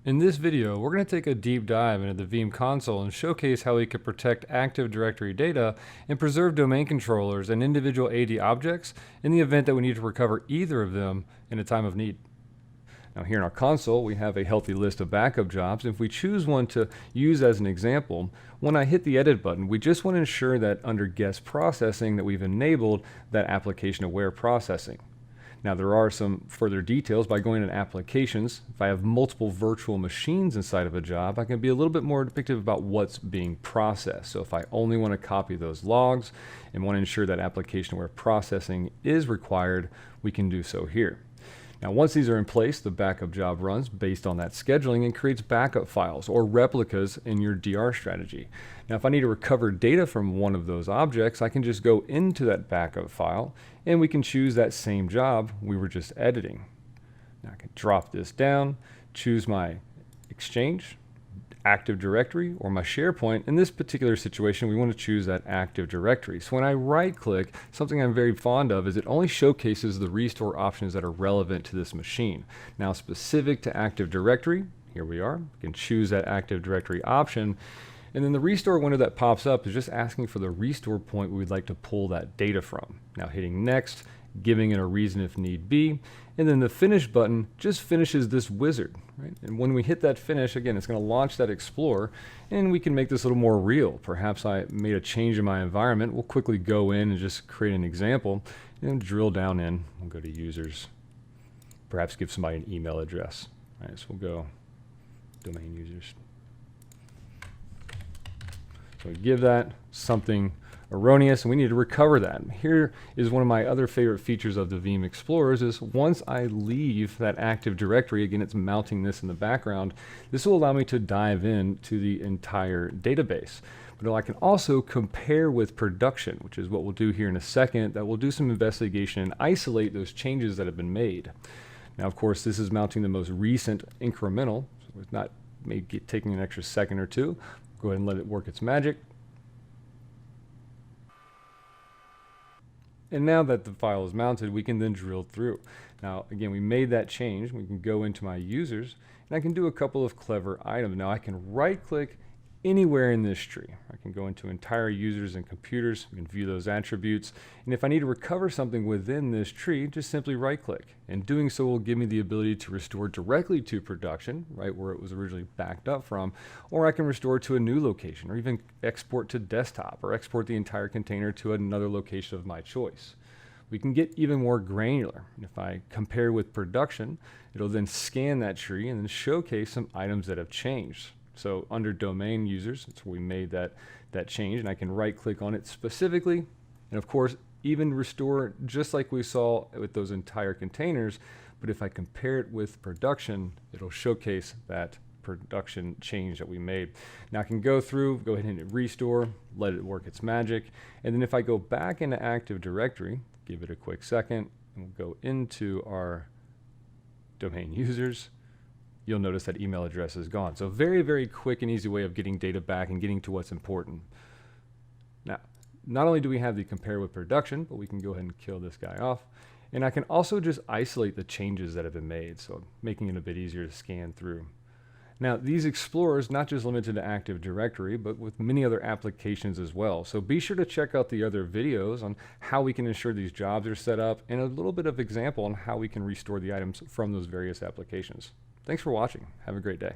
In this video, we're going to take a deep dive into the Veeam console and showcase how we can protect Active Directory data and preserve domain controllers and individual AD objects in the event that we need to recover either of them in a time of need. Now here in our console, we have a healthy list of backup jobs. If we choose one to use as an example, when I hit the edit button, we just want to ensure that under guest processing that we've enabled that application aware processing. Now there are some further details by going to applications. If I have multiple virtual machines inside of a job, I can be a little bit more depictive about what's being processed. So if I only want to copy those logs and want to ensure that application aware processing is required, we can do so here. Now once these are in place, the backup job runs based on that scheduling and creates backup files or replicas in your DR strategy. Now if I need to recover data from one of those objects, I can just go into that backup file and we can choose that same job we were just editing. Now I can drop this down, choose my Exchange, Active Directory, or my SharePoint. In this particular situation, we want to choose that Active Directory. So when I right click, something I'm very fond of is it only showcases the restore options that are relevant to this machine. Now specific to Active Directory, here we are, we can choose that Active Directory option. And then the restore window that pops up is just asking for the restore point we'd like to pull that data from. Now hitting next, giving it a reason if need be, and then the finish button just finishes this wizard, right? And when we hit that finish, again, it's going to launch that Explorer, and we can make this a little more real. Perhaps I made a change in my environment. We'll quickly go in and just create an example and drill down in. We'll go to users, perhaps give somebody an email address. All right, so we'll go domain users. So we give that something erroneous, and we need to recover that. Here is one of my other favorite features of the Veeam Explorers is once I leave that Active Directory, again, it's mounting this in the background, this will allow me to dive in to the entire database. But I can also compare with production, which is what we'll do here in a second, that we'll do some investigation and isolate those changes that have been made. Now, of course, this is mounting the most recent incremental, so it's not maybe taking an extra second or two. Go ahead and let it work its magic. And now that the file is mounted, we can then drill through. Now, again, we made that change. We can go into my users, and I can do a couple of clever items. Now, I can right-click anywhere in this tree. I can go into entire users and computers. We can view those attributes. And if I need to recover something within this tree, just simply right-click. And doing so will give me the ability to restore directly to production, right where it was originally backed up from, or I can restore to a new location, or even export to desktop, or export the entire container to another location of my choice. We can get even more granular. If I compare with production, it'll then scan that tree and then showcase some items that have changed. So under domain users, that's where we made that change, and I can right click on it specifically, and of course even restore just like we saw with those entire containers. But if I compare it with production, it'll showcase that production change that we made. Now I can go through, go ahead and hit restore, let it work its magic, and then if I go back into Active Directory, give it a quick second, and we'll go into our domain users, you'll notice that email address is gone. So very, very quick and easy way of getting data back and getting to what's important. Now, not only do we have the compare with production, but we can go ahead and kill this guy off. And I can also just isolate the changes that have been made, so making it a bit easier to scan through. Now, these explorers, not just limited to Active Directory, but with many other applications as well. So be sure to check out the other videos on how we can ensure these jobs are set up, and a little bit of example on how we can restore the items from those various applications. Thanks for watching. Have a great day.